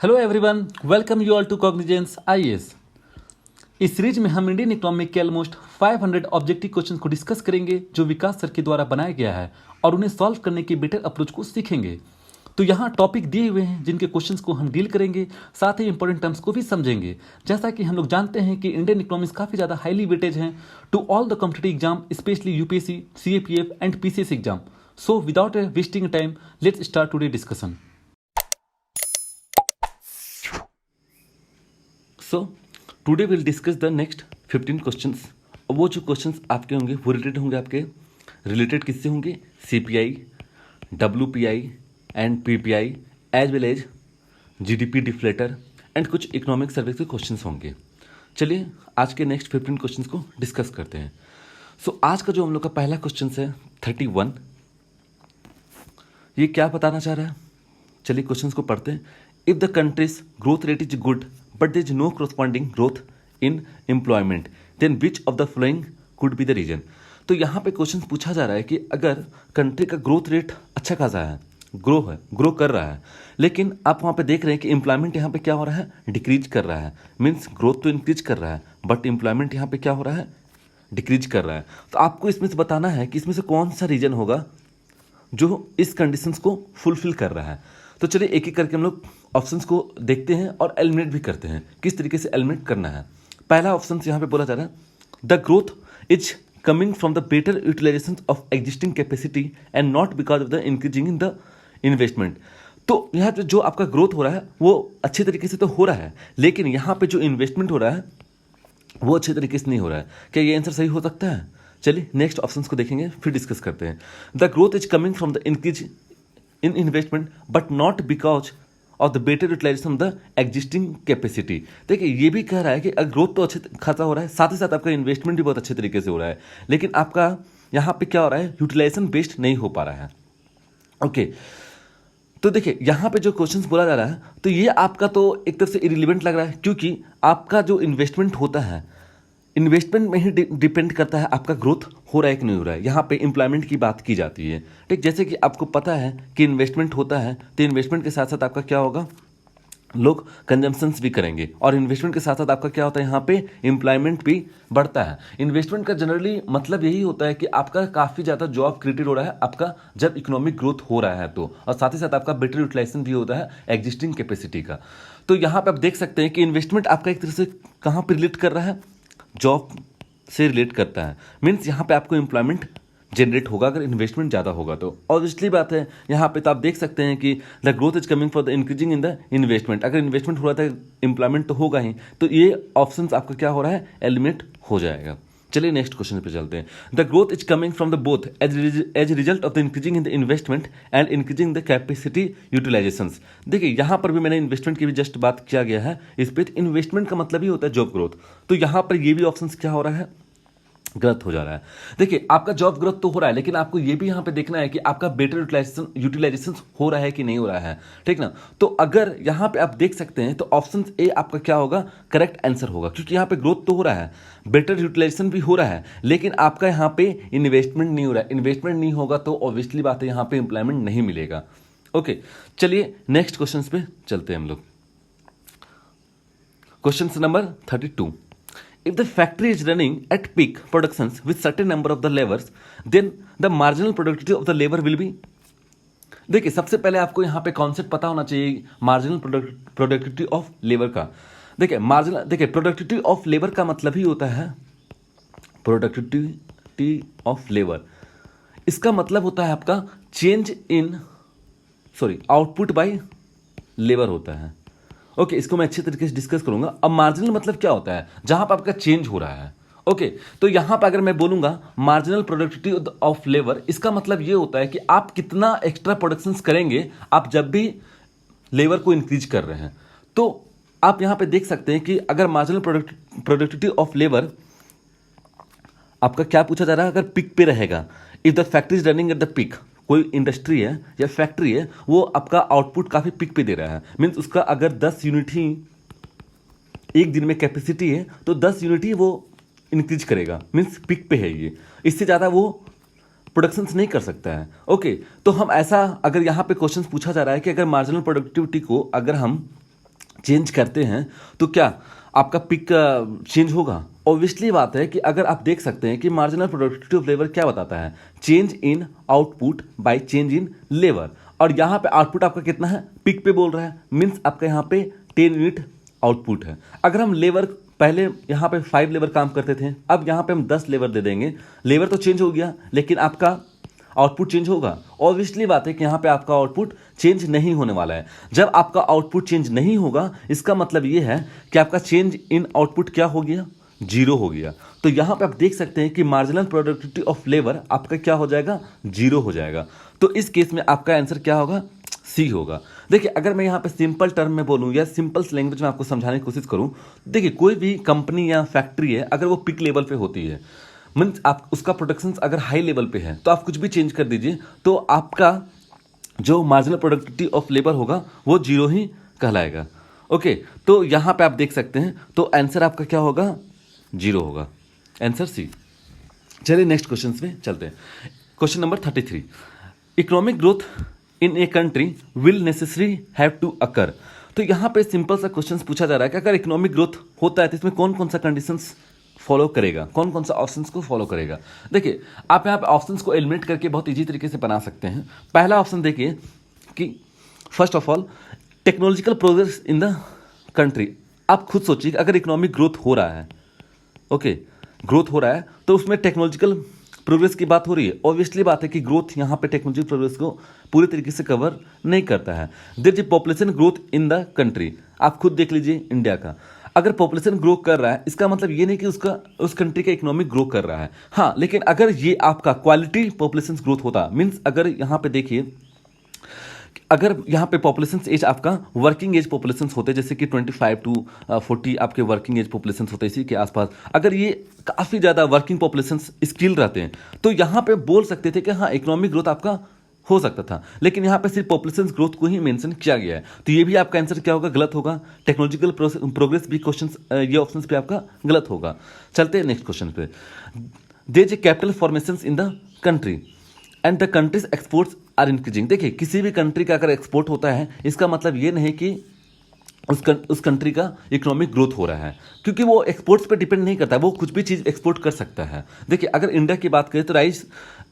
Hello everyone, welcome you all to Cognizance IAS. इस series में हम इंडियन इकोनॉमी के ऑलमोस्ट 500 ऑब्जेक्टिव क्वेश्चन को डिस्कस करेंगे जो विकास सर के द्वारा बनाया गया है और उन्हें सॉल्व करने के बेटर अप्रोच को सीखेंगे। तो यहाँ टॉपिक दिए हुए हैं जिनके क्वेश्चंस को हम डील करेंगे, साथ ही इंपॉर्टेंट टर्म्स को भी समझेंगे। जैसा कि हम लोग जानते हैं कि इंडियन इकोनॉमिक्स काफ़ी ज़्यादा हाईली वेटेज हैं to all the competitive exam, specially UPSC, CAPF and PCS exam. So without wasting time, let's start today discussion. So today will discuss the next 15 questions. और वो जो क्वेश्चंस आपके होंगे वो related किससे होंगे? CPI, WPI and PPI as well as GDP deflator and कुछ economic survey के क्वेश्चंस होंगे। चलिए आज के नेक्स्ट 15 क्वेश्चंस को डिस्कस करते हैं। सो आज का जो हम लोग का पहला क्वेश्चन है 31, ये क्या बताना चाह रहा है? चलिए क्वेश्चंस को पढ़ते हैं। If the countries growth rate is good but there is no corresponding growth in employment, then which of the following could be the reason? तो यहाँ पे क्वेश्चन पूछा जा रहा है कि अगर कंट्री का ग्रोथ रेट अच्छा खासा है, ग्रो कर रहा है, लेकिन आप वहाँ पे देख रहे हैं कि एम्प्लॉयमेंट यहाँ पे क्या हो रहा है? डिक्रीज कर रहा है। मीन्स ग्रोथ तो इंक्रीज कर रहा है बट एम्प्लॉयमेंट यहाँ पे क्या हो रहा है? डिक्रीज कर रहा है। तो आपको इसमें से बताना है कि इसमें से कौन सा रीजन होगा जो इस कंडीशंस को फुलफिल कर रहा है। तो चलिए एक एक करके हम लोग ऑप्शंस को देखते हैं और एलिमिनेट भी करते हैं किस तरीके से एलिमिनेट करना है। पहला ऑप्शन यहाँ पे बोला जा रहा है the growth is coming from the better utilisation of existing capacity and not because of the increasing in the investment. तो यहाँ पे जो आपका ग्रोथ हो रहा है वो अच्छे तरीके से तो हो रहा है, लेकिन यहाँ पे जो इन्वेस्टमेंट हो रहा है वो अच्छे तरीके से नहीं हो रहा है। क्या ये आंसर सही हो सकता है? चलिए नेक्स्ट ऑप्शंस को देखेंगे फिर डिस्कस करते हैं। The growth is coming from the increase in investment but not because of the better utilisation of the existing capacity. देखिए ये भी कह रहा है कि ग्रोथ तो अच्छे खासा हो रहा है, साथ ही साथ आपका इन्वेस्टमेंट भी बहुत अच्छे तरीके से हो रहा है, लेकिन आपका यहाँ पे क्या हो रहा है? यूटिलाइजेशन बेस्ड नहीं हो पा रहा है। ओके तो देखिए यहाँ पे जो क्वेश्चंस बोला जा रहा है तो ये आपका तो एक तरफ से इरिलेवेंट लग रहा है, क्योंकि आपका जो इन्वेस्टमेंट होता है इन्वेस्टमेंट में ही डिपेंड करता है आपका ग्रोथ हो रहा है कि नहीं हो रहा है। यहाँ पे एम्प्लॉयमेंट की बात की जाती है, ठीक। जैसे कि आपको पता है कि इन्वेस्टमेंट होता है तो इन्वेस्टमेंट के साथ साथ आपका क्या होगा? लोग कंजम्पशंस भी करेंगे, और इन्वेस्टमेंट के साथ साथ आपका क्या होता है? यहाँ पे एम्प्लॉयमेंट भी बढ़ता है। इन्वेस्टमेंट का जनरली मतलब यही होता है कि आपका काफ़ी ज़्यादा जॉब क्रिएटेड हो रहा है आपका जब इकोनॉमिक ग्रोथ हो रहा है तो, और साथ ही साथ आपका बेटर यूटिलाइजेशन भी होता है एग्जिस्टिंग कैपेसिटी का। तो यहाँ पे आप देख सकते हैं कि इन्वेस्टमेंट आपका एक तरह से कहाँ पर रिलेट कर रहा है? जॉब से रिलेट करता है। मीन्स यहाँ पे आपको एम्प्लॉयमेंट जनरेट होगा अगर इन्वेस्टमेंट ज़्यादा होगा तो। ऑब्वियसली बात है यहाँ पे तो आप देख सकते हैं कि the growth is coming for the increasing in the investment. अगर इन्वेस्टमेंट हो रहा था एम्प्लॉयमेंट तो होगा ही, तो ये ऑप्शन आपका क्या हो रहा है? एलिमिनेट हो जाएगा। चलिए नेक्स्ट क्वेश्चन पे चलते हैं। The growth is coming from the both as result of the increasing in the investment and increasing the capacity utilisation. देखिए यहाँ पर भी मैंने इन्वेस्टमेंट की भी जस्ट बात किया गया है इस पर। इन्वेस्टमेंट का मतलब ही होता है जॉब ग्रोथ, तो यहाँ पर ये भी ऑप्शन क्या हो रहा है? गलत हो जा रहा है। देखिए आपका जॉब ग्रोथ तो हो रहा है, लेकिन आपको ये भी यहाँ पे देखना है कि आपका बेटर यूटिलाइजेशन हो रहा है कि नहीं हो रहा है, ठीक ना। तो अगर यहाँ पे आप देख सकते हैं तो ऑप्शन ए आपका क्या होगा? करेक्ट आंसर होगा, क्योंकि यहाँ पे ग्रोथ तो हो रहा है, बेटर यूटिलाइजेशन भी हो रहा है, लेकिन आपका यहाँ पे इन्वेस्टमेंट नहीं हो रहा है। इन्वेस्टमेंट नहीं होगा तो ऑब्वियसली बात है यहाँ पे एम्प्लॉयमेंट नहीं मिलेगा। ओके चलिए नेक्स्ट क्वेश्चन पे चलते हैं हम लोग। Question number 32। If the factory is running at peak productions with certain number of the laborers, then the marginal productivity of the labor will be। देखिए सबसे पहले आपको यहाँ पे कॉन्सेप्ट पता होना चाहिए मार्जिनल प्रोडक्टिविटी ऑफ लेबर का। देखिए प्रोडक्टिविटी ऑफ लेबर का मतलब ही होता है प्रोडक्टिविटी ऑफ लेबर। इसका मतलब होता है आपका आउटपुट बाय लेबर होता है। ओके इसको मैं अच्छे तरीके से डिस्कस करूंगा। अब मार्जिनल मतलब क्या होता है? जहां पर आपका चेंज हो रहा है। ओके तो यहां पर अगर मैं बोलूंगा मार्जिनल प्रोडक्टिविटी ऑफ लेबर, इसका मतलब ये होता है कि आप कितना एक्स्ट्रा प्रोडक्शन करेंगे आप जब भी लेबर को इंक्रीज कर रहे हैं। तो आप यहां पे देख सकते हैं कि अगर मार्जिनल प्रोडक्टिविटी ऑफ लेबर आपका क्या पूछा जा रहा है? अगर पिक पे रहेगा, if the factory is running at the peak, कोई इंडस्ट्री है या फैक्ट्री है वो आपका आउटपुट काफ़ी पिक पे दे रहा है, मीन्स उसका अगर 10 यूनिट ही एक दिन में कैपेसिटी है तो 10 यूनिट ही वो इंक्रीज करेगा, मीन्स पिक पे है ये, इससे ज़्यादा वो प्रोडक्शंस नहीं कर सकता है। ओके तो हम ऐसा अगर यहाँ पे क्वेश्चन पूछा जा रहा है कि अगर मार्जिनल प्रोडक्टिविटी को अगर हम चेंज करते हैं तो क्या आपका पिक चेंज होगा? ऑब्वियसली बात है कि अगर आप देख सकते हैं कि मार्जिनल प्रोडक्टिविटी ऑफ लेबर क्या बताता है, change in output by change in labour, और यहाँ पे आउटपुट आपका कितना है, पिक पे बोल रहा है, मीन्स आपका यहाँ पे 10 यूनिट आउटपुट है। अगर हम लेबर पहले यहाँ पे 5 लेबर काम करते थे, अब यहाँ पे हम 10 लेबर दे देंगे, लेबर तो चेंज हो गया लेकिन आपका आउटपुट चेंज होगा? ऑब्वियसली बात है कि यहाँ पे आपका आउटपुट चेंज नहीं होने वाला है। जब आपका आउटपुट चेंज नहीं होगा इसका मतलब ये है कि आपका चेंज इन आउटपुट क्या हो गया, जीरो हो गया। तो यहाँ पे आप देख सकते हैं कि मार्जिनल प्रोडक्टिविटी ऑफ लेबर आपका क्या हो जाएगा, जीरो हो जाएगा। तो इस केस में आपका आंसर क्या होगा, सी होगा। देखिए अगर मैं यहाँ पे सिंपल टर्म में बोलूँ या सिंपल लैंग्वेज में आपको समझाने की कोशिश करूँ, देखिए कोई भी कंपनी या फैक्ट्री है अगर वो पिक लेवल पे होती है, मीन्स आप उसका प्रोडक्शन अगर हाई लेवल पे है तो आप कुछ भी चेंज कर दीजिए तो आपका जो मार्जिनल प्रोडक्टिविटी ऑफ लेबर होगा वो जीरो ही कहलाएगा। ओके, तो यहाँ पे आप देख सकते हैं तो आंसर आपका क्या होगा, जीरो होगा, आंसर सी। चलिए नेक्स्ट क्वेश्चन में चलते हैं। Question number 33, economic growth in a country will necessary have to occur. तो यहाँ पे सिंपल सा क्वेश्चन पूछा जा रहा है कि अगर इकोनॉमिक ग्रोथ होता है तो इसमें कौन कौन सा कंडीशंस फॉलो करेगा, कौन कौन सा ऑप्शंस को फॉलो करेगा। देखिए आप यहाँ पे ऑप्शंस को एलिमिनेट करके बहुत इजी तरीके से बना सकते हैं। पहला ऑप्शन देखिए कि first of all technological progress in the country. आप खुद सोचिए अगर इकोनॉमिक ग्रोथ हो रहा है, ओके ग्रोथ हो रहा है तो उसमें टेक्नोलॉजिकल प्रोग्रेस की बात हो रही है। ऑब्वियसली बात है कि ग्रोथ यहाँ पे टेक्नोलॉजिकल प्रोग्रेस को पूरे तरीके से कवर नहीं करता है। There is population growth in the country, आप खुद देख लीजिए इंडिया का, अगर पॉपुलेशन ग्रो कर रहा है इसका मतलब ये नहीं कि उस कंट्री का इकोनॉमिक ग्रो कर रहा है। हाँ, लेकिन अगर ये आपका क्वालिटी पॉपुलेशन ग्रोथ होता, मीन्स अगर यहाँ पे देखिए अगर यहाँ पे पॉपुलेशन एज आपका वर्किंग एज पॉपुलेशन होते जैसे कि 25 to 40 आपके वर्किंग एज पॉपुलेशन होते इसी के आसपास, अगर ये काफ़ी ज़्यादा वर्किंग पॉपुलेशन स्किल रहते हैं तो यहाँ पे बोल सकते थे कि हाँ इकोनॉमिक ग्रोथ आपका हो सकता था। लेकिन यहाँ पे सिर्फ पॉपुलेशन ग्रोथ को ही मेंशन किया गया है, तो ये भी आपका आंसर क्या होगा, गलत होगा। टेक्नोलॉजिकल प्रोग्रेस भी क्वेश्चन ये ऑप्शन पे आपका गलत होगा। चलते हैं नेक्स्ट क्वेश्चन पे। There is capital formation in the country and the country's exports are increasing. देखिए किसी भी कंट्री का अगर एक्सपोर्ट होता है इसका मतलब ये नहीं कि उस कंट्री का इकोनॉमिक ग्रोथ हो रहा है, क्योंकि वो एक्सपोर्ट्स पे डिपेंड नहीं करता है, वो कुछ भी चीज़ एक्सपोर्ट कर सकता है। देखिए अगर इंडिया की बात करें तो राइस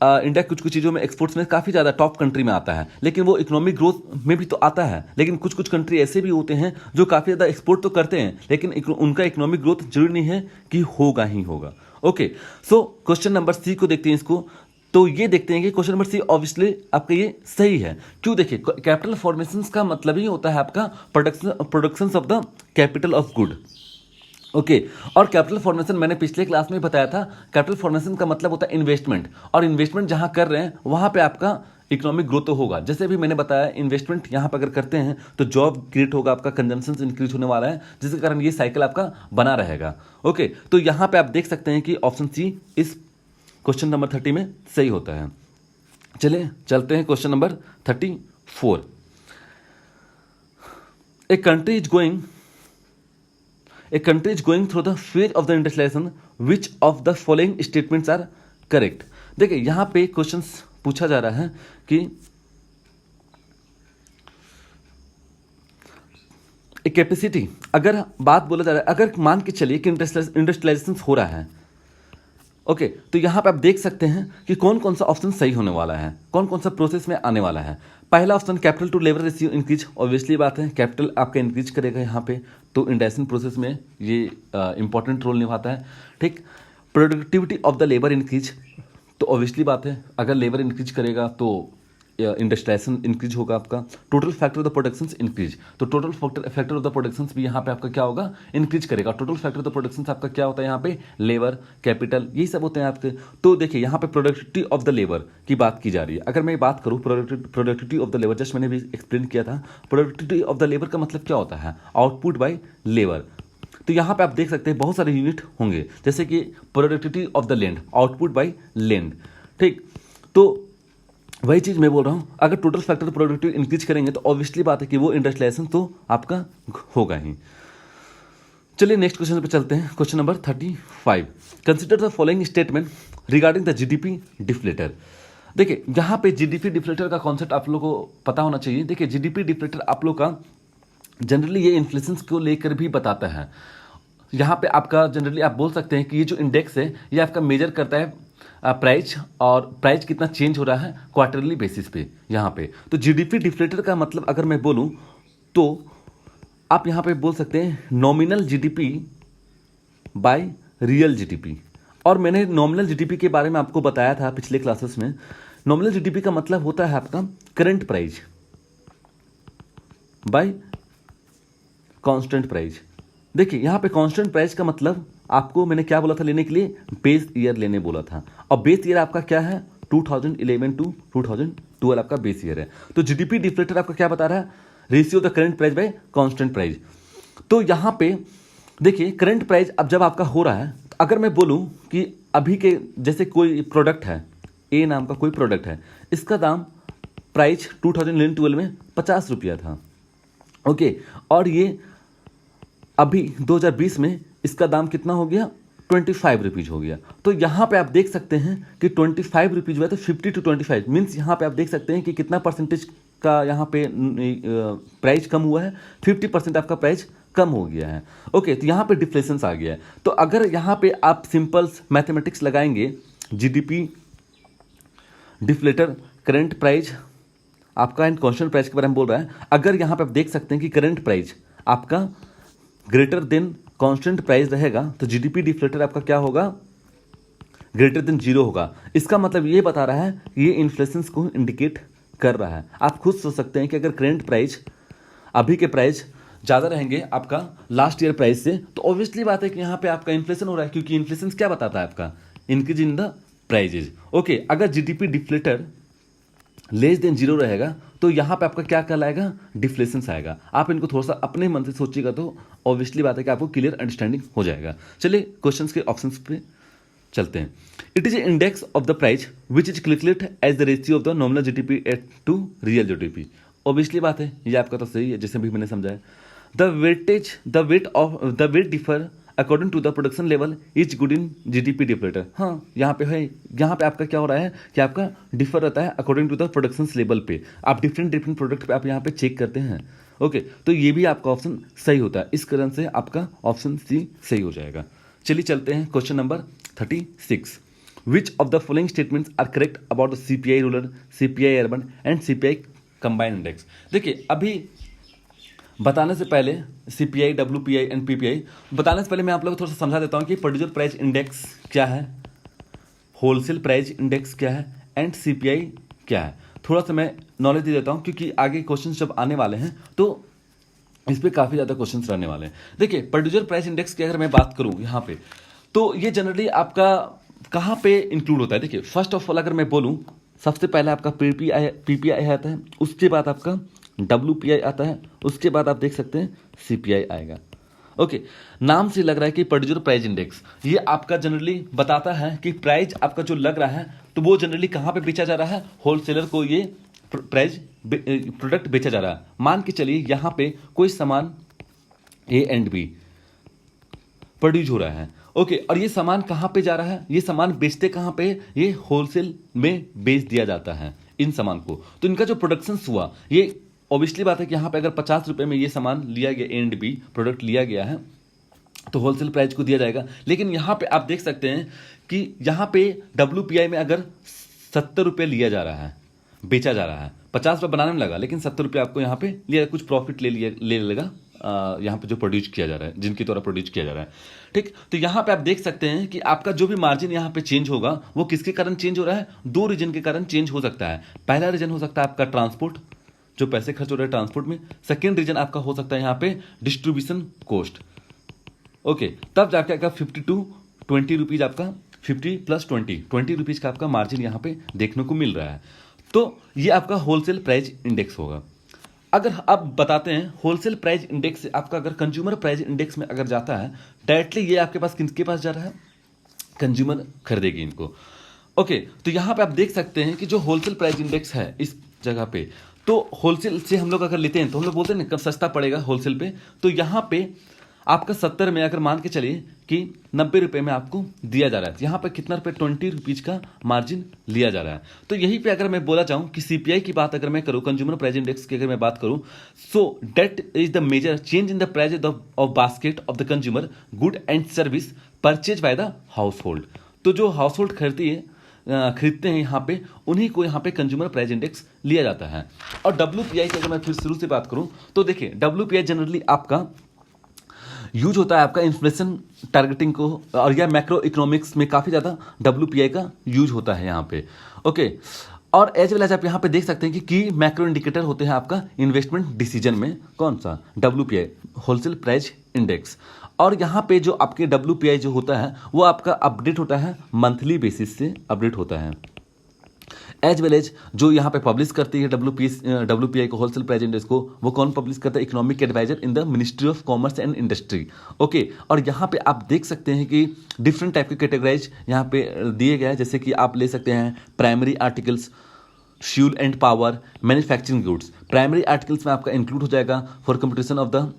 इंडिया कुछ कुछ चीज़ों में एक्सपोर्ट्स में काफ़ी ज़्यादा टॉप कंट्री में आता है, लेकिन वो इकोनॉमिक ग्रोथ में भी तो आता है। लेकिन कुछ कुछ कंट्री ऐसे भी होते हैं जो काफ़ी ज़्यादा एक्सपोर्ट तो करते हैं लेकिन उनका इकोनॉमिक ग्रोथ जरूरी नहीं है कि होगा ही होगा। Okay, so question number C को देखते हैं इसको। तो ये देखते हैं कि क्वेश्चन नंबर सी ऑब्वियसली आपका ये सही है। क्यों, देखिए कैपिटल फॉर्मेशंस का मतलब ही होता है आपका production of the capital of good. Okay, और कैपिटल फॉर्मेशन मैंने पिछले क्लास में बताया था, कैपिटल फॉर्मेशन का मतलब होता है इन्वेस्टमेंट, और इन्वेस्टमेंट जहां कर रहे हैं वहां पे आपका इकोनॉमिक ग्रोथ तो होगा। जैसे भी मैंने बताया इन्वेस्टमेंट यहाँ पर अगर करते हैं तो जॉब क्रिएट होगा, आपका कंजम्पशन इंक्रीज होने वाला है, जिसके कारण ये साइकिल आपका बना रहेगा। ओके, तो यहाँ पे आप देख सकते हैं कि ऑप्शन सी इस क्वेश्चन नंबर 30 में सही होता है। चलिए चलते हैं question number 34। A country is going through the phase of the industrialisation, which of the following statements are correct. देखिए यहां पे क्वेश्चन पूछा जा रहा है कि एक कैपेसिटी, अगर बात बोला जा रहा है, अगर मान के चलिए कि इंडस्ट्रियलाइजेशन हो रहा है, ओके, तो यहाँ पे आप देख सकते हैं कि कौन कौन सा ऑप्शन सही होने वाला है, कौन कौन सा प्रोसेस में आने वाला है। पहला option capital to labour ratio increase, obviously बात है कैपिटल आपका इंक्रीज करेगा यहाँ पे, तो इंडस्ट्रियल प्रोसेस में ये इंपॉर्टेंट रोल निभाता है। ठीक, productivity of the labour increase, तो ऑब्वियसली बात है अगर लेबर इंक्रीज करेगा तो इंडस्ट्रियलाइजेशन इंक्रीज होगा आपका। Total factor of the production increase, तो total factor of the production भी यहाँ पे आपका क्या होगा, इंक्रीज करेगा। Total factor of the production आपका क्या होता है यहाँ पे, लेबर, कैपिटल, यही सब होते हैं आपके। तो देखिए यहाँ पे प्रोडक्टिविटी ऑफ द लेबर की बात की जा रही है। अगर मैं बात करूँ productivity of the labour, just मैंने भी एक्सप्लेन किया था, प्रोडक्टिविटी ऑफ द लेबर का मतलब क्या होता है, आउटपुट बाय लेबर। तो यहाँ पे आप देख सकते हैं बहुत सारे यूनिट होंगे, जैसे कि productivity of the land, output by land. ठीक, तो वही चीज़ मैं बोल रहा हूँ, अगर टोटल फैक्टर प्रोडक्टिविटी इंक्रीज करेंगे तो ऑब्वियसली बात है कि वो इंडस्ट्रियलाइजेशन तो आपका होगा ही। चलिए नेक्स्ट क्वेश्चन पे चलते हैं। Question number 35, consider the following statement regarding the GDP deflator. देखिए यहाँ पे जीडीपी डिफ्लेटर का कॉन्सेप्ट आप लोगों को पता होना चाहिए। देखिए जीडीपी डिफ्लेटर आप लोग का जनरली ये इन्फ्लेशन को लेकर भी बताता है। यहाँ पे आपका जनरली आप बोल सकते हैं कि ये जो इंडेक्स है ये आपका मेजर करता है प्राइस, और प्राइस कितना चेंज हो रहा है क्वार्टरली बेसिस पे यहाँ पे। तो जीडीपी डिफ्लेटर का मतलब अगर मैं बोलूँ तो आप यहाँ पे बोल सकते हैं nominal GDP by real GDP. और मैंने नॉमिनल जीडीपी के बारे में आपको बताया था पिछले क्लासेस में। नॉमिनल जीडीपी का मतलब होता है आपका current price by constant price. देखिए यहाँ पे कांस्टेंट प्राइस का मतलब आपको मैंने क्या बोला था लेने के लिए, बेस ईयर लेने बोला था। और बेस ईयर आपका क्या है 2011 टू 2012 आपका बेस ईयर है। तो जीडीपी डिफ्लेटर आपका क्या बता रहा है, ratio the current price by constant price. तो यहाँ पे देखिए करंट प्राइस अब जब आपका हो रहा है, तो अगर मैं बोलूँ कि अभी के जैसे कोई प्रोडक्ट है, ए नाम का कोई प्रोडक्ट है, इसका दाम प्राइस 2011-12 में 50 रुपया था। ओके, और ये अभी 2020 में इसका दाम कितना हो गया 25 रुपीज़ हो गया। तो यहाँ पे आप देख सकते हैं कि 25 रुपीज़ हुआ, तो 50 to 25 मीन्स यहाँ पे आप देख सकते हैं कि कितना परसेंटेज का यहाँ पे प्राइस कम हुआ है, 50% आपका प्राइस कम हो गया है। ओके, तो यहाँ पे डिफ्लेशन आ गया है। तो अगर यहाँ पे आप सिंपल मैथमेटिक्स लगाएंगे, जीडीपी डिफ्लेटर करंट प्राइस आपका एंड कांस्टेंट प्राइस के बारे में बोल रहा है। अगर यहाँ पे आप देख सकते हैं कि करंट प्राइस आपका ग्रेटर देन कांस्टेंट प्राइस रहेगा, तो जीडीपी डिफ्लेटर आपका क्या होगा, ग्रेटर देन 0 होगा। इसका मतलब ये बता रहा है ये इन्फ्लेशन को इंडिकेट कर रहा है। आप खुद सोच सकते हैं कि अगर करंट प्राइस अभी के प्राइस ज़्यादा रहेंगे आपका लास्ट ईयर प्राइस से, तो ऑब्वियसली बात है कि यहाँ पे आपका इन्फ्लेशन हो रहा है, क्योंकि इन्फ्लेशन क्या बताता है आपका, increase in the prices. Okay, अगर जीडीपी डिफ्लेटर लेस देन 0 रहेगा तो यहाँ पे आपका क्या कहलाएगा, डिफ्लेशन आएगा। आप इनको थोड़ा सा अपने मन से सोचिएगा तो ऑब्वियसली बात है कि आपको क्लियर अंडरस्टैंडिंग हो जाएगा। चलिए क्वेश्चंस के ऑप्शंस पे चलते हैं। It is a index of the price which is calculated as the ratio of the nominal GDP to real GDP. Obviously बात है, ये आपका तो सही है जैसे भी मैंने समझाया। The weight differ according to the production level is good in GDP deflator. हाँ, यहाँ पे है, यहाँ पे आपका क्या हो रहा है कि आपका डिफर रहता है according to the production level पे। आप डिफरेंट प्रोडक्ट पे आप यहाँ पे चेक करते हैं। ओके, तो ये भी आपका ऑप्शन सही होता है। इस कारण से आपका ऑप्शन सी सही हो जाएगा। चलिए चलते हैं question number 36। Which of the following statements are correct about the CPI rural, CPI urban and CPI combined index. देखिए अभी बताने से पहले सीपीआई, डब्ल्यूपीआई एंड पीपीआई बताने से पहले मैं आप लोगों को थोड़ा सा समझा देता हूँ कि प्रोड्यूसर प्राइस इंडेक्स क्या है, होलसेल प्राइस इंडेक्स क्या है एंड सीपीआई क्या है। थोड़ा सा मैं नॉलेज दे देता हूँ क्योंकि आगे क्वेश्चन जब आने वाले हैं तो इस पर काफ़ी ज़्यादा क्वेश्चन रहने वाले हैं। देखिए प्रोड्यूसर प्राइस इंडेक्स की अगर मैं बात करूँ यहाँ पे, तो ये जनरली आपका कहाँ पे इंक्लूड होता है। देखिए फर्स्ट ऑफ ऑल अगर मैं बोलूँ, सबसे पहले आपका पीपीआई आता है, उसके बाद आपका डब्ल्यूपीआई आता है, उसके बाद आप देख सकते हैं सीपीआई आएगा। ओके, नाम से लग रहा है कि प्रोड्यूसर प्राइस इंडेक्स ये आपका जनरली बताता है कि प्राइस आपका जो लग रहा है तो वो जनरली कहाँ पे बेचा जा रहा है, होलसेलर को ये प्राइस प्रोडक्ट बेचा जा रहा है। मान के चलिए यहाँ पे कोई सामान ए एंड बी प्रोड्यूस हो रहा है। ओके, और ये सामान कहाँ पे जा रहा है, ये सामान बेचते कहाँ पे, ये होलसेल में बेच दिया जाता है इन सामान को। तो इनका जो प्रोडक्शन हुआ, ये ऑब्वियसली बात है कि यहाँ पे अगर 50 रुपये में ये सामान लिया गया, ए एंड बी प्रोडक्ट लिया गया है, तो होलसेल प्राइस को दिया जाएगा। लेकिन यहाँ पे आप देख सकते हैं कि यहाँ पे डब्ल्यूपीआई में अगर 70 रुपये लिया जा रहा है, बेचा जा रहा है, 50 रुपये बनाने में लगा, लेकिन 70 रुपये आपको यहाँ पे लिया, कुछ प्रॉफिट ले लेगा यहाँ पे जो प्रोड्यूस किया जा रहा है, जिनके द्वारा प्रोड्यूस किया जा रहा है। ठीक, तो यहाँ पे आप देख सकते हैं कि आपका जो भी मार्जिन यहाँ पे चेंज होगा वो किसके कारण चेंज हो रहा है, दो रीजन के कारण चेंज हो सकता है। पहला रीजन हो सकता है आपका ट्रांसपोर्ट, जो पैसे खर्च हो रहे हैं ट्रांसपोर्ट में। सेकेंड रीजन आपका हो सकता है यहाँ पे डिस्ट्रीब्यूशन कॉस्ट। ओके, तब जाके आपका 50 to 20 रुपीज़ आपका 50 + 20 रुपीज़ का आपका मार्जिन यहाँ पे देखने को मिल रहा है। तो ये आपका होलसेल प्राइस इंडेक्स होगा। अगर आप बताते हैं होलसेल प्राइस इंडेक्स से आपका अगर कंज्यूमर प्राइस इंडेक्स में अगर जाता है, डायरेक्टली ये आपके पास किसके पास जा रहा है, कंज्यूमर खरीदेगी इनको। ओके, तो यहाँ पे आप देख सकते हैं कि जो होलसेल प्राइस इंडेक्स है इस जगह पे, तो होलसेल से हम लोग अगर लेते हैं तो हम लोग बोलते हैं ना कब सस्ता पड़ेगा होलसेल पे। तो यहाँ पे आपका 70 में अगर मान के चलिए कि 90 रुपये में आपको दिया जा रहा है, तो यहाँ पे कितना रुपये 20 रुपीज़ का मार्जिन लिया जा रहा है। तो यहीं पे अगर मैं बोला चाहूँ कि सीपीआई की बात अगर मैं करूँ, कंज्यूमर प्राइस इंडेक्स की अगर मैं बात करूँ, so that is the major change in the price of basket of the consumer good and service purchase by the household. तो जो हाउस होल्ड खरीदते हैं यहाँ पे, उन्हीं को यहाँ पे कंज्यूमर प्राइस इंडेक्स लिया जाता है। और डब्ल्यूपीआई की अगर मैं फिर शुरू से बात करूँ तो देखिए डब्ल्यूपीआई जनरली आपका यूज होता है आपका इन्फ्लेशन टारगेटिंग को, और या मैक्रो इकोनॉमिक्स में काफ़ी ज़्यादा डब्ल्यूपीआई का यूज होता है यहाँ पे। ओके, और एज वेल एज आप यहाँ पे देख सकते हैं कि मैक्रो इंडिकेटर होते हैं आपका इन्वेस्टमेंट डिसीजन में, कौन सा, डब्ल्यूपीआई होलसेल प्राइस इंडेक्स। और यहाँ पे जो आपके डब्ल्यूपीआई जो होता है वो आपका अपडेट होता है मंथली बेसिस से अपडेट होता है। एज वेल एज जो यहाँ पे पब्लिश करती है डब्ल्यूपीआई को, होलसेल प्राइस इंडेक्स को, वो कौन पब्लिश करता है, economic adviser in the ministry of commerce and industry. Okay, और यहाँ पे आप देख सकते हैं कि डिफरेंट टाइप के कैटेगराइज यहाँ पे दिए गए हैं, जैसे कि आप ले सकते हैं primary articles, fuel and power, manufacturing goods. Primary articles में आपका इंक्लूड हो जाएगा फॉर कंपटीशन ऑफ द,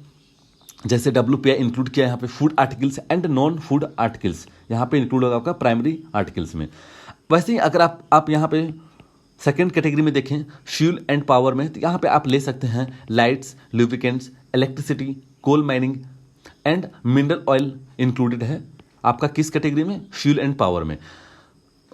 जैसे डब्ल्यूपीआई इंक्लूड किया यहाँ पे food articles and non food articles, यहाँ पे इंक्लूड होगा आपका प्राइमरी आर्टिकल्स में। वैसे ही अगर आप यहाँ पे सेकेंड कैटेगरी में देखें फ्यूल एंड पावर में, तो यहाँ पे आप ले सकते हैं lights, lubricants, electricity, coal mining and mineral oil included है आपका किस कैटेगरी में, फ्यूल एंड पावर में।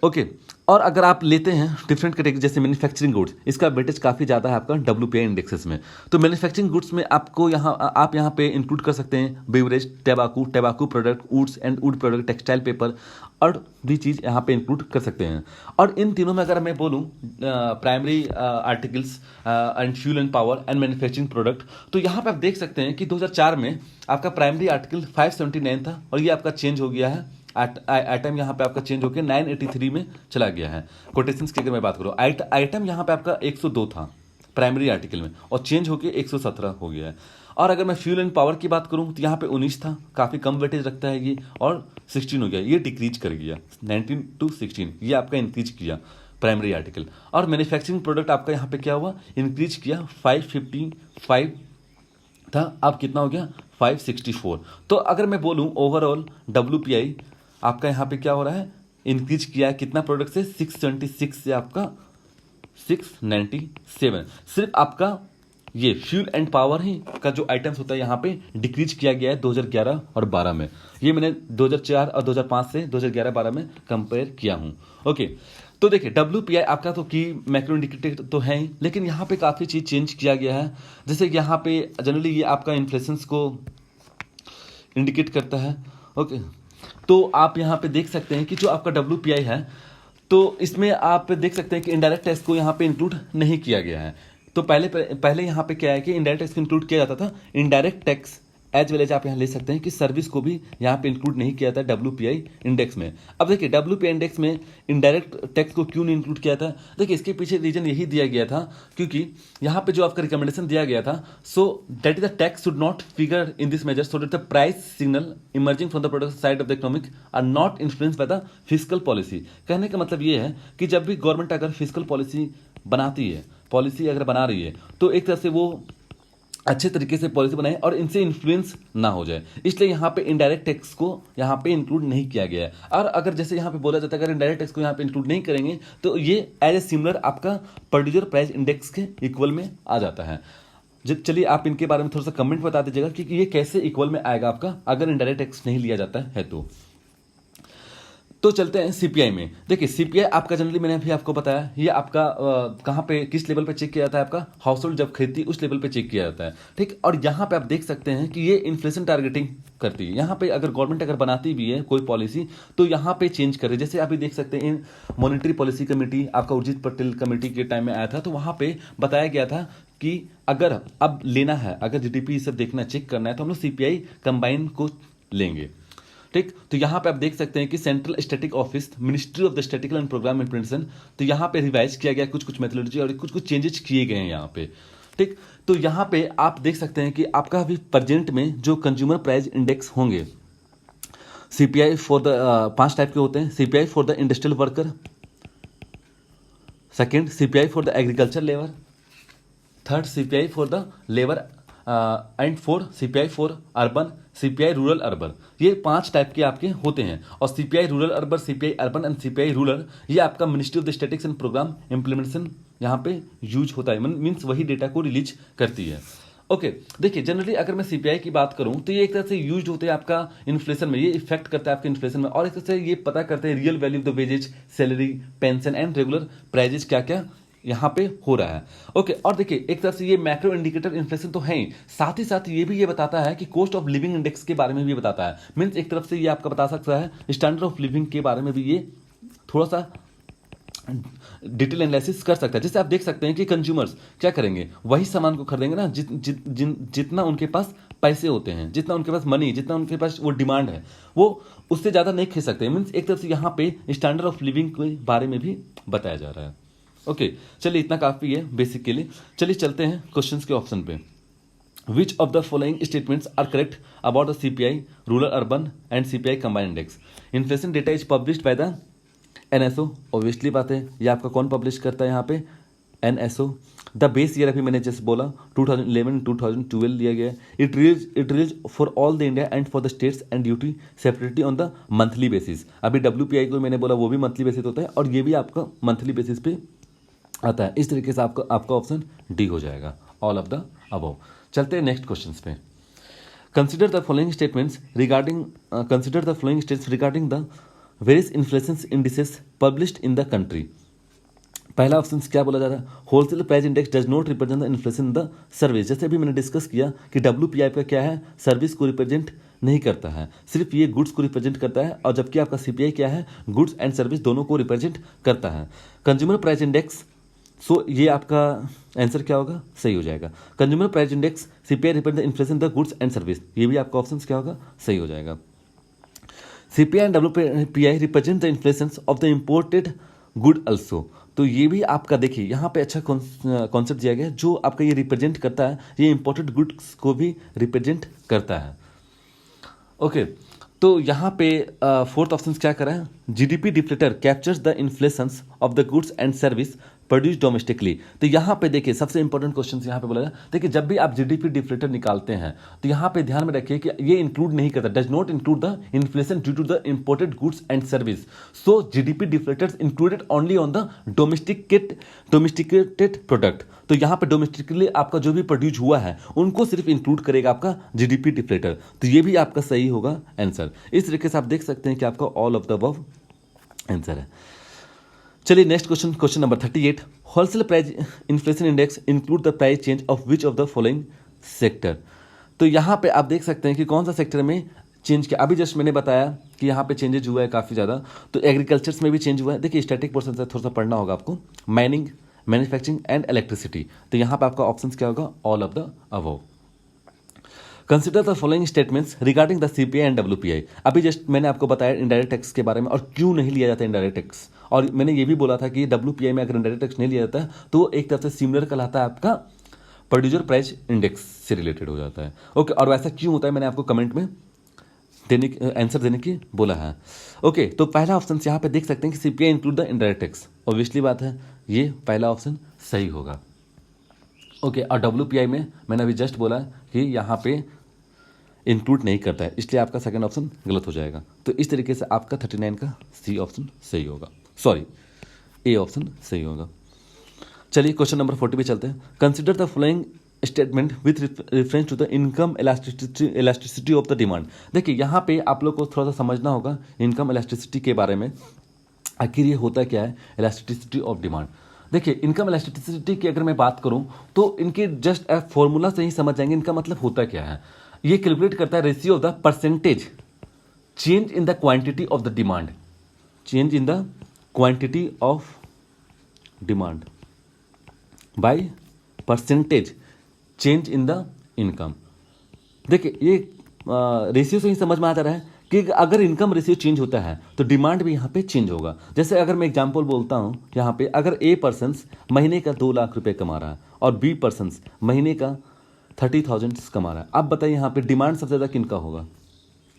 ओके, और अगर आप लेते हैं डिफरेंट कैटेगरी जैसे मैन्युफैक्चरिंग गुड्स, इसका वेटेज काफ़ी ज़्यादा है आपका डब्ल्यूपीआई इंडेक्सेस में। तो मैन्युफैक्चरिंग गुड्स में आपको आप यहाँ पे इंक्लूड कर सकते हैं beverage, tobacco product, woods and wood product, textile, paper और भी चीज़ यहाँ पे इंक्लूड कर सकते हैं। और इन तीनों में अगर मैं बोलूँ primary articles and fuel and power and manufacturing product, तो यहाँ पे आप देख सकते हैं कि 2004 में आपका प्राइमरी आर्टिकल 579 था और ये आपका चेंज हो गया है, आइटम यहाँ पे आपका चेंज होकर 983 में चला गया है। कोटेशंस की अगर मैं बात करूँ, आइटम यहाँ पे आपका 102 था प्राइमरी आर्टिकल में और चेंज होकर 117 हो गया है। और अगर मैं फ्यूल एंड पावर की बात करूँ तो यहाँ पे 19 था, काफ़ी कम वेटेज रखता है ये, और 16 हो गया, ये डिक्रीज कर गया 19 to 16, ये आपका इंक्रीज किया प्राइमरी आर्टिकल। और मैन्युफैक्चरिंग प्रोडक्ट आपका यहाँ पे क्या हुआ, इंक्रीज किया, 555 था, अब कितना हो गया 564। तो अगर मैं बोलूँ ओवरऑल डब्ल्यूपीआई आपका यहाँ पे क्या हो रहा है, इंक्रीज किया है कितना प्रोडक्ट से, 626 से आपका 697। सिर्फ आपका ये फ्यूल एंड पावर ही का जो आइटम्स होता है यहाँ पे डिक्रीज किया गया है 2011 और 12 में। ये मैंने 2004 और 2005 से 2011-12 में कंपेयर किया हूँ। ओके, तो देखिए डब्ल्यूपीआई आपका तो की मैक्रो इंडिकेटर तो है ही, लेकिन यहाँ पे काफ़ी चीज़ चेंज किया गया है। जैसे कि यहाँ पे जनरली ये आपका इन्फ्लेशन को इंडिकेट करता है। ओके, तो आप यहाँ पे देख सकते हैं कि जो आपका डब्ल्यूपीआई है, तो इसमें आप देख सकते हैं कि इनडायरेक्ट टैक्स को यहाँ पे इंक्लूड नहीं किया गया है। तो पहले यहाँ पे क्या है कि इनडायरेक्ट टैक्स को इंक्लूड किया जाता था, indirect tax as well as आप यहाँ ले सकते हैं कि सर्विस को भी यहाँ पे इंक्लूड नहीं किया था डब्ल्यूपीआई इंडेक्स में। अब देखिए डब्ल्यूपीआई इंडेक्स में इनडायरेक्ट टैक्स को क्यों नहीं इंक्लूड किया था, देखिए इसके पीछे रीजन यही दिया गया था क्योंकि यहाँ पे जो आपका रिकमेंडेशन दिया गया था, so that is the tax should not figure in this measure so that the price signal emerging from the product side of the economic are not influenced by the physical policy. कहने का मतलब ये है कि जब भी government अगर physical policy बनाती है, पॉलिसी अगर बना रही है, तो एक तरह से वो अच्छे तरीके से पॉलिसी बनाए और इनसे इन्फ्लुएंस ना हो जाए, इसलिए यहाँ पे इनडायरेक्ट टैक्स को यहाँ पे इंक्लूड नहीं किया गया है। और अगर जैसे यहाँ पे बोला जाता है अगर इनडायरेक्ट टैक्स को यहाँ पे इंक्लूड नहीं करेंगे तो ये एज ए सिमिलर आपका प्रोड्यूसर प्राइस इंडेक्स के इक्वल में आ जाता है। चलिए आप इनके बारे में थोड़ा सा कमेंट बता दीजिएगा कि ये कैसे इक्वल में आएगा आपका अगर इनडायरेक्ट टैक्स नहीं लिया जाता है तो चलते हैं सीपीआई में। देखिए सीपीआई आपका जनरली मैंने अभी आपको बताया, ये आपका कहाँ पे किस लेवल पे चेक किया जाता है, आपका हाउस होल्ड जब खरीदती है उस लेवल पे चेक किया जाता है, ठीक। और यहाँ पे आप देख सकते हैं कि ये इन्फ्लेशन टारगेटिंग करती है। यहाँ पे अगर गवर्नमेंट अगर बनाती भी है कोई पॉलिसी तो यहाँ पे चेंज करे, जैसे अभी देख सकते हैं मॉनेटरी पॉलिसी कमेटी आपका उर्जित पटेल कमेटी के टाइम में आया था, तो वहाँ पे बताया गया था कि अगर अब लेना है, अगर जीडीपी सब देखना चेक करना है तो हम लोग सीपीआई कंबाइन को लेंगे, ठीक। तो यहाँ पे आप देख सकते हैं कि central static office ministry of the statical and programme implementation, तो यहाँ पे रिवाइज किया गया कुछ मेथोडोलॉजी और कुछ चेंजेस किए गए हैं यहाँ पे, ठीक। तो यहाँ पे आप देख सकते हैं कि आपका अभी प्रेजेंट में जो कंज्यूमर प्राइस इंडेक्स होंगे सीपीआई फॉर द 5 टाइप के होते हैं, CPI for the industrial worker, second CPI for the agriculture labour, third CPI for the labour and four CPI for urban, CPI rural urban, ये 5 type के आपके होते हैं। और CPI rural urban, CPI urban and CPI rural, ये आपका ministry of the statistics and programme implementation यहाँ पे यूज होता है, मीन्स वही डेटा को रिलीज करती है। ओके देखिए जनरली अगर मैं सीपीआई की बात करूं तो ये एक तरह से यूज होते हैं आपका इन्फ्लेशन में, ये इफेक्ट करता है आपके इन्फ्लेशन में, और एक तरह से ये पता करते हैं real value of the wages, salary, pension and regular prices क्या क्या यहाँ पे हो रहा है। ओके और देखिए एक तरह से ये मैक्रो इंडिकेटर इन्फ्लेशन तो है ही, साथ ही साथ ये भी ये बताता है कि कॉस्ट ऑफ लिविंग इंडेक्स के बारे में भी बताता है, मीन्स एक तरफ से ये आपका बता सकता है स्टैंडर्ड ऑफ लिविंग के बारे में भी ये थोड़ा सा डिटेल एनालिसिस कर सकता है। जैसे आप देख सकते हैं कि कंज्यूमर्स क्या करेंगे, वही सामान को खरीदेंगे ना जितना उनके पास पैसे होते हैं, जितना उनके पास मनी, जितना उनके पास वो डिमांड है, वो उससे ज़्यादा नहीं खरीद सकते। मीन्स एक तरफ से यहाँ पे स्टैंडर्ड ऑफ लिविंग के बारे में भी बताया जा रहा है। ओके चलिए इतना काफ़ी है बेसिक के लिए। चलिए चलते हैं क्वेश्चन के ऑप्शन पे। Which of the following statements are correct about the CPI rural urban and CPI combined index? Inflation data is published by the NSO, obviously बात है, ये आपका कौन पब्लिश करता है यहाँ पे? एनएसओ। द बेस ईयर अभी मैंने जस्ट बोला 2011 2012 लिया गया है। It release for all the India and for the states and duty separately on the monthly basis. अभी डब्ल्यूपीआई को मैंने बोला वो भी मंथली बेसिस होता है, और ये भी आपका मंथली बेसिस पे आता है। इस तरीके से आपका ऑप्शन डी हो जाएगा, ऑल ऑफ द अबव। चलते हैं नेक्स्ट क्वेश्चन पे। Consider the following statements regarding the various inflation indices published in the country. पहला ऑप्शन क्या बोला जा रहा है? Wholesale price index does not represent the inflation in the service. जैसे अभी मैंने डिस्कस किया कि डब्ल्यूपीआई का क्या है, सर्विस को रिप्रेजेंट नहीं करता है, सिर्फ ये गुड्स को रिप्रेजेंट करता है, और जबकि आपका सीपीआई क्या है, गुड्स एंड सर्विस दोनों को रिप्रेजेंट करता है। कंज्यूमर प्राइस इंडेक्स, सो ये आपका आंसर क्या होगा? सही हो जाएगा। Consumer price index CPI represent the inflation the goods and service, ये भी आपका ऑप्शन क्या होगा? सही हो जाएगा। CPI and WPI represent the inflation of the imported good also, तो ये भी आपका देखिए यहाँ पे अच्छा कॉन्सेप्ट दिया गया है, जो आपका ये रिप्रेजेंट करता है, ये इम्पोर्टेड गुड्स को भी रिप्रेजेंट करता है। ओके तो यहाँ पे फोर्थ ऑप्शन क्या करा है? GDP deflator captures the inflations of the goods and service produce domestically. तो यहाँ पे देखिए सबसे इंपॉर्टेंट क्वेश्चन यहाँ पे बोला है, देखिए जब भी आप जीडीपी डिफ्लेटर निकालते हैं तो यहाँ पे ध्यान में रखिए कि ये इंक्लूड नहीं करता, does not include the inflation due to the imported goods and service. So GDP deflators included only on the domesticated product. तो यहाँ पे डोमेस्टिकली आपका जो भी प्रोड्यूस हुआ है उनको सिर्फ इंक्लूड करेगा आपका जीडीपी डिफ्लेटर, तो ये भी आपका सही होगा आंसर। इस तरीके से आप देख सकते हैं कि आपका all of the above answer है। चलिए next question number 38। Wholesale price inflation index include the price change of which of the following sector. तो यहाँ पे आप देख सकते हैं कि कौन सा सेक्टर में चेंज किया। अभी जस्ट मैंने बताया कि यहाँ पे चेंजेज हुआ है काफ़ी ज़्यादा, तो एग्रीकल्चर्स में भी चेंज हुआ है। देखिए स्टैटिक पोर्शन से थोड़ा सा पढ़ना होगा आपको, माइनिंग, मैन्युफैक्चरिंग एंड इलेक्ट्रिसिटी। तो यहाँ पे आपका ऑप्शन क्या होगा? All of the above. Consider the following statements regarding the CPI and WPI. अभी जस्ट मैंने आपको बताया इनडायरेक्ट टैक्स के बारे में और क्यों नहीं लिया जाता इनडायरेक्ट टैक्स, और मैंने ये भी बोला था कि डब्ल्यूपीआई में अगर इनडायरेक्ट टैक्स नहीं लिया जाता है तो वो एक तरफ से सिमिलर कहलाता है, आपका प्रोड्यूसर प्राइस इंडेक्स से रिलेटेड हो जाता है। ओके और वैसा क्यों होता है मैंने आपको कमेंट में आंसर देने की बोला है। ओके तो पहला ऑप्शन यहाँ पे देख सकते हैं कि CPI include the indirect tax, obviously बात है ये पहला ऑप्शन सही होगा। ओके और डब्ल्यूपीआई में मैंने अभी जस्ट बोला कि यहाँ पे इंक्लूड नहीं करता है, इसलिए आपका सेकंड ऑप्शन गलत हो जाएगा। तो इस तरीके से आपका 39 का सी ऑप्शन सही होगा, सॉरी ए ऑप्शन सही होगा। चलिए क्वेश्चन नंबर 40 पे चलते हैं। Consider the following statement with reference to the income elasticity of the demand. देखिए यहाँ पे आप लोग को थोड़ा सा समझना होगा इनकम इलास्टिसिटी के बारे में, आखिर ये होता क्या है इलास्टिसिटी ऑफ डिमांड। देखिए इनकम इलास्टिसिटी की अगर मैं बात करूँ तो इनके जस्ट फॉर्मूला से ही समझ जाएंगे इनका मतलब होता क्या है। ये कैलकुलेट करता है ratio of the percentage change in the quantity of the demand, change in the quantity of demand by percentage change in the income. देखिए ये रेशियो से ही समझ में आता रहा है कि अगर इनकम रेशियो चेंज होता है तो डिमांड भी यहाँ पे चेंज होगा। जैसे अगर मैं एग्जांपल बोलता हूँ यहाँ पे, अगर ए पर्सन्स महीने का 2 लाख रुपए कमा रहा है और बी पर्सन्स महीने का 30,000 कमा रहा है, आप बताइए यहाँ पे डिमांड सबसे ज़्यादा किनका होगा?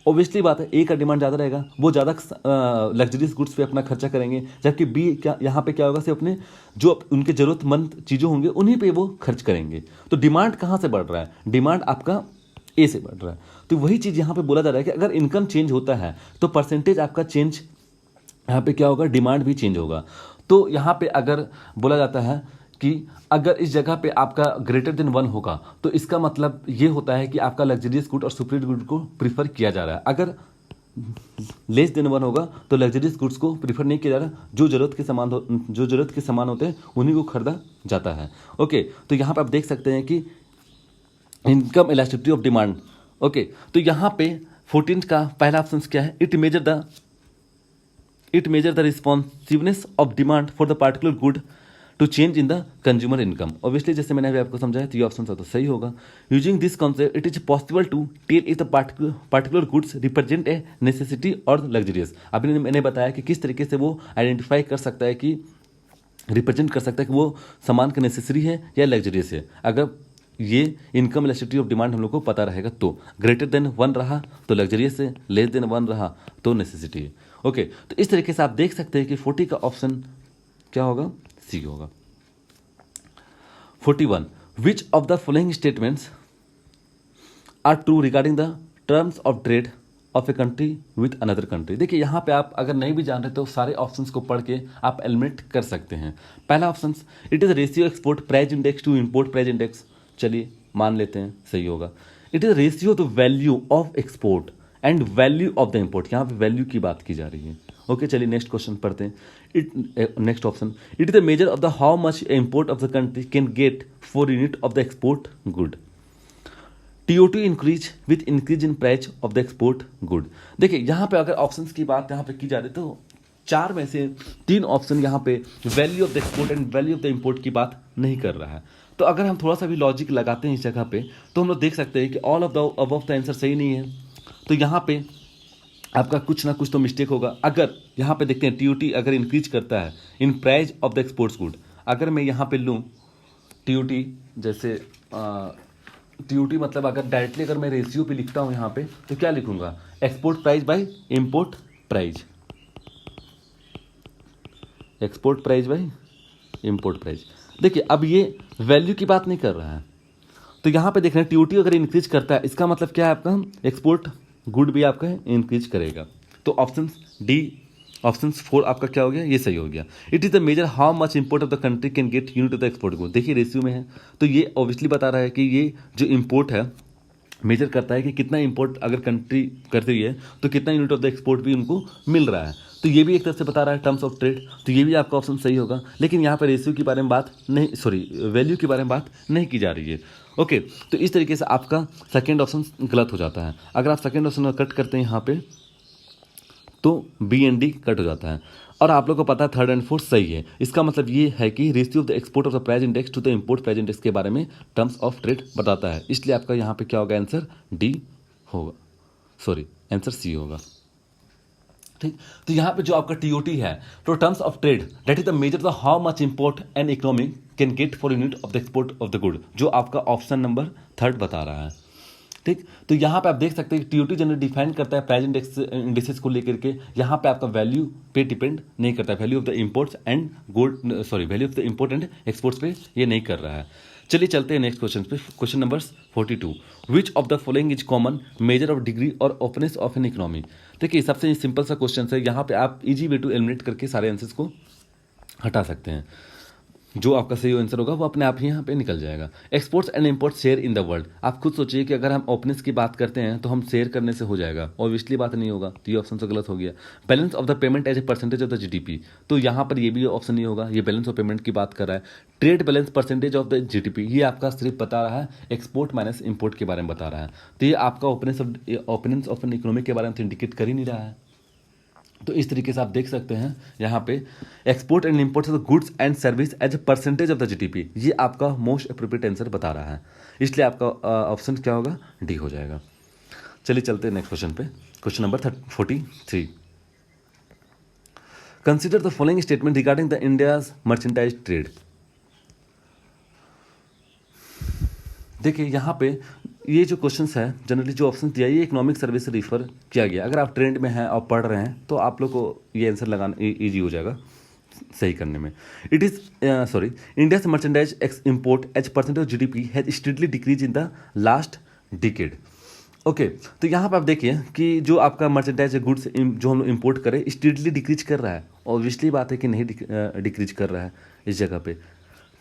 ऑब्वियसली बात है, ए का डिमांड ज़्यादा रहेगा, वो ज़्यादा लग्जरियस गुड्स पे अपना खर्चा करेंगे, जबकि बी क्या यहाँ पे क्या होगा, सिर्फ अपने जो उनके ज़रूरतमंद चीज़ें होंगे उन्हीं पे वो खर्च करेंगे। तो डिमांड कहाँ से बढ़ रहा है, डिमांड आपका ए से बढ़ रहा है। तो वही चीज़ यहाँ पे बोला जा रहा है कि अगर इनकम चेंज होता है तो परसेंटेज आपका चेंज, यहाँ पे क्या होगा, डिमांड भी चेंज होगा। तो यहाँ पे अगर बोला जाता है कि अगर इस जगह पे आपका ग्रेटर देन 1 होगा तो इसका मतलब ये होता है कि आपका लग्जरियस गुड और सुपीरियर गुड को प्रीफर किया जा रहा है। अगर लेस देन 1 होगा तो लग्जरियस गुड्स को प्रीफर नहीं किया जा रहा, जो जरूरत के सामान होते हैं उन्हीं को खरीदा जाता है। ओके, तो यहाँ पे आप देख सकते हैं कि income elasticity of demand. Okay, तो यहाँ पे 14 का पहला ऑप्शन क्या है, it measure the responsiveness of demand for the particular good to change in the consumer income. Obviously जैसे मैंने अभी आपको समझाया तो ये ऑप्शन तो सही होगा। Using this concept it is possible to tell if the particular goods represent a necessity और लग्जरियस। अभी मैंने बताया कि किस तरीके से वो आइडेंटिफाई कर सकता है, कि रिप्रेजेंट कर सकता है कि वो सामान का नेसेसरी है या लग्जरियस है। अगर ये इनकम इलास्टिसिटी ऑफ डिमांड हम लोग को पता रहेगा तो ग्रेटर देन 1 रहा तो लग्जरियस है, लेस देन 1 रहा तो नेसेसिटी है। ओके, तो इस तरीके से आप देख सकते हैं कि 40 का ऑप्शन क्या होगा, सी होगा। 41, which of the following statements are true regarding the terms of trade of a country with another country. देखिए यहाँ पे आप अगर नहीं भी जान रहे तो सारे ऑप्शंस को पढ़ के आप एलिमिनेट कर सकते हैं। पहला option, it is ratio export price index to import price index. चलिए मान लेते हैं सही होगा। It is ratio the value of export and value of the import, यहाँ पे वैल्यू की बात की जा रही है। ओके, चलिए नेक्स्ट क्वेश्चन पढ़ते हैं। Next option, it is the measure of the how much import of the country can get for unit of the export good. TOT increase with increase in price of the export good. देखिए यहाँ पे अगर options की बात यहाँ पे की जा रही तो 4 में से 3 ऑप्शन यहाँ पे value of the export and value of the import की बात नहीं कर रहा है। तो अगर हम थोड़ा सा भी लॉजिक लगाते हैं इस जगह पे तो हम लोग देख सकते हैं कि all of the above the answer सही नहीं है। तो यहाँ पे आपका कुछ ना कुछ तो मिस्टेक होगा। अगर यहाँ पे देखते हैं TOT अगर इंक्रीज करता है in price of the exports good, अगर मैं यहाँ पे लूँ TOT, जैसे TOT मतलब अगर डायरेक्टली अगर मैं रेशियो पे लिखता हूँ यहाँ पे तो क्या लिखूंगा, export price by import price, export price by import price. देखिए अब ये वैल्यू की बात नहीं कर रहा है। तो यहाँ पे देख रहे हैं TOT अगर इंक्रीज करता है इसका मतलब क्या है, आपका एक्सपोर्ट गुड भी आपका इंक्रीज करेगा। तो ऑप्शन डी, ऑप्शन 4 आपका क्या हो गया, ये सही हो गया। It is the major how much import of the country can get unit of the export good. देखिए रेशियो में है तो ये ऑब्वियसली बता रहा है कि ये जो इंपोर्ट है मेजर करता है कि कितना इंपोर्ट अगर कंट्री कर रही है तो कितना यूनिट ऑफ द एक्सपोर्ट भी उनको मिल रहा है। तो ये भी एक तरह से बता रहा है टर्म्स ऑफ ट्रेड, तो ये भी आपका ऑप्शन सही होगा। लेकिन यहाँ पर रेशियो के बारे में बात नहीं, सॉरी वैल्यू के बारे में बात नहीं की जा रही है। ओके, तो इस तरीके से आपका सेकेंड ऑप्शन गलत हो जाता है। अगर आप सेकेंड ऑप्शन कट करते हैं यहाँ पे तो बी एंड डी कट हो जाता है और आप लोग को पता है थर्ड एंड फोर्थ सही है। इसका मतलब ये है कि ratio of the export of the price index to the import price index के बारे में टर्म्स ऑफ ट्रेड बताता है। इसलिए आपका यहाँ पे क्या होगा, आंसर डी होगा, सॉरी आंसर सी होगा। ठीक, तो यहाँ पे जो आपका TOT है तो terms of trade that is the measure the how much import and economy can get for unit of the export of the good, जो आपका ऑप्शन नंबर 3 बता रहा है। ठीक, तो यहाँ पे आप देख सकते हैं कि TOT जनरल डिफाइन करता है प्राइस इंडेक्सेस को लेकर के, यहाँ पे आपका वैल्यू पे डिपेंड नहीं करता है, value of the imports and good, sorry value of the import and exports पे ये नहीं कर रहा है। चलिए चलते हैं नेक्स्ट क्वेश्चन पे, question number 42, which of the following is common measure of degree और ओपनेस ऑफ एन इकोनॉमी। देखिए सबसे सिंपल सा क्वेश्चन है, यहाँ पे आप इजी वे टू एलिमिनेट करके सारे आंसर्स को हटा सकते हैं। जो आपका सही आंसर होगा वो अपने आप ही यहाँ पे निकल जाएगा। Exports and imports share in the world, आप खुद सोचिए कि अगर हम ओपनेस की बात करते हैं तो हम शेयर करने से हो जाएगा, ऑब्वियसली बात नहीं होगा, तो ये ऑप्शन तो गलत हो गया। Balance of the payment as a percentage of the GDP, तो यहाँ पर ये भी ऑप्शन नहीं होगा, ये बैलेंस ऑफ पेमेंट की बात कर रहा है। Trade balance percentage of the GDP, ये आपका सिर्फ बता रहा है एक्सपोर्ट माइनस इंपोर्ट के बारे में बता रहा है, तो ये आपका ओपनेंस ऑफ एन इकोनॉमी के बारे में तो इंडिकेट कर ही नहीं रहा है। तो इस तरीके से आप देख सकते हैं यहाँ पे export and import of goods and service as a percentage of the GDP, ये आपका मोस्ट अप्रोप्रिएट आंसर बता रहा है, इसलिए आपका ऑप्शन क्या होगा, डी हो जाएगा। चलिए चलते हैं नेक्स्ट क्वेश्चन पे, question number 43, consider the following statement regarding the India's merchandise trade. देखिए यहाँ पे ये जो क्वेश्चंस है जनरली जो ऑप्शन दिया है ये इकोनॉमिक सर्विस से रिफर किया गया। अगर आप ट्रेंड में हैं और पढ़ रहे हैं तो आप लोग को ये आंसर लगाना ईजी हो जाएगा सही करने में। It is sorry, India's merchandise import as percentage of GDP has steadily decrease in the last decade. Okay, तो यहाँ पर आप देखिए कि जो आपका मर्चेंडाइज गुड्स जो हम लोग इम्पोर्ट करें स्टेडली डिक्रीज कर रहा है। ऑब्वियसली बात है कि नहीं डिक्रीज कर रहा है इस जगह पे,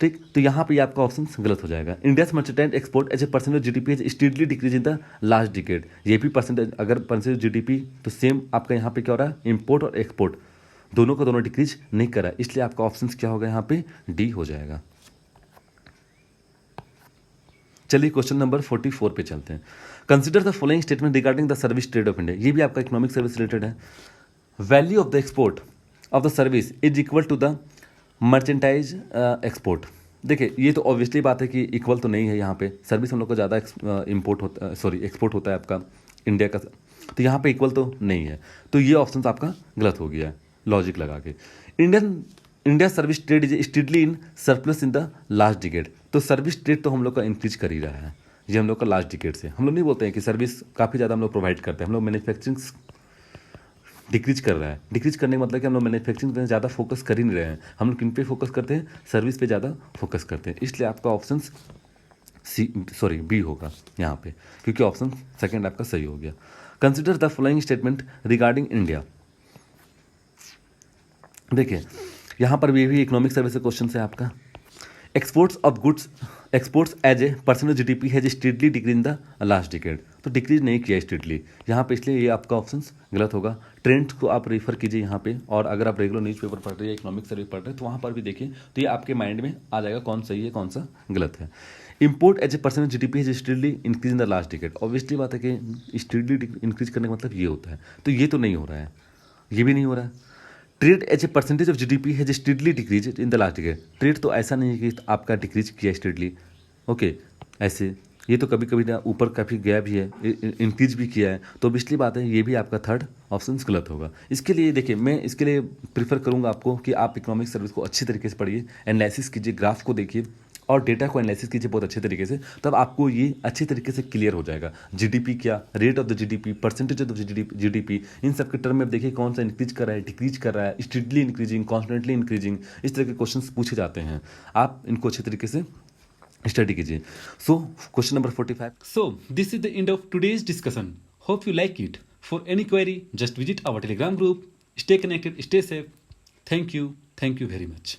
ठीक। तो यहाँ पे आपका ऑप्शन गलत हो जाएगा। India's mercantile export as a percentage GDP is steadily decrease in the last decade. ये भी परसेंटेज अगर परसेंटेज जीडीपी तो सेम आपका यहाँ पे क्या हो रहा है, इंपोर्ट और एक्सपोर्ट दोनों का दोनों डिक्रीज नहीं कर रहा है, इसलिए आपका ऑप्शन क्या होगा यहाँ पे डी हो जाएगा। चलिए क्वेश्चन नंबर 44 पे चलते हैं। Consider the following statement regarding the service trade of India. ये भी आपका इकोनॉमिक सर्विस रिलेटेड है। Value of the export of the service is equal to the merchandise export. देखिए ये तो ऑब्वियसली बात है कि इक्वल तो नहीं है, यहाँ पे सर्विस हम लोग को ज़्यादा इम्पोर्ट होता सॉरी एक्सपोर्ट होता है आपका इंडिया का, तो यहाँ पे इक्वल तो नहीं है, तो ये ऑप्शन आपका गलत हो गया है लॉजिक लगा के। India service trade is steadily in surplus in the last decade. तो सर्विस ट्रेड तो हम लोग का इंक्रीज कर ही रहा है, ये हम लोग का लास्ट डिकेड से। हम लोग नहीं बोलते हैं कि सर्विस काफ़ी ज़्यादा हम लोग प्रोवाइड करते हैं, हम लोग मैन्युफैक्चरिंग डिक्रीज कर रहा है। डिक्रीज करने का मतलब कि हम लोग मैन्युफैक्चरिंग पे ज़्यादा फोकस कर ही नहीं रहे हैं, हम लोग किन पे फोकस करते हैं, सर्विस पे ज़्यादा फोकस करते हैं। इसलिए आपका ऑप्शन बी होगा यहाँ पे, क्योंकि ऑप्शन सेकंड आपका सही हो गया। Consider the following statement regarding India. देखिए यहाँ पर भी इकोनॉमिक सर्विस क्वेश्चन है आपका। Exports of goods exports as a percentage GDP has steadily decrease in the last decade. तो डिक्रीज नहीं किया स्टेडली यहाँ पे, इसलिए ये आपका ऑप्शन गलत होगा। ट्रेंड को आप रेफर कीजिए यहाँ पे, और अगर आप रेगुलर न्यूज़पेपर पढ़ रहे हैं, इकोनॉमिक सर्विस पढ़ रहे हैं, तो वहाँ पर भी देखिए तो ये आपके माइंड में आ जाएगा कौन सही है कौन सा गलत है। Import as a percentage GDP has steadily increase in the last decade. Obviously बात है कि स्टेडली इंक्रीज करने का मतलब ये होता है, तो ये तो नहीं हो रहा है, ये भी नहीं हो रहा है। Trade as a percentage of GDP has steadily decrease in the last decade. Trade तो ऐसा नहीं है कि आपका डिक्रीज किया स्टेडली, ओके ऐसे ये तो कभी कभी ना ऊपर काफ़ी गया भी है, इंक्रीज भी किया है, तो पिछली बात है ये भी आपका थर्ड ऑप्शन गलत होगा। इसके लिए देखिए मैं इसके लिए प्रीफर करूंगा आपको कि आप इकोनॉमिक सर्विस को अच्छी तरीके से पढ़िए, एनालिसिस कीजिए, ग्राफ को देखिए और डेटा को एनालिसिस कीजिए बहुत अच्छे तरीके से, तब आपको ये अच्छे तरीके से क्लियर हो जाएगा। जीडीपी क्या, rate of the GDP, percentage of the GDP, इन सब के टर्म में देखिए कौन सा इंक्रीज कर रहा है, डिक्रीज कर रहा है, स्टेडली इंक्रीजिंग, कॉन्स्टेंटली इंक्रीजिंग, इस तरह के क्वेश्चन पूछे जाते हैं। आप इनको अच्छे तरीके से स्टडी कीजिए। सो question number 45। So, this is the end of today's discussion. Hope you like it. For any query, just visit our Telegram group. Stay connected, stay safe. Thank you very much.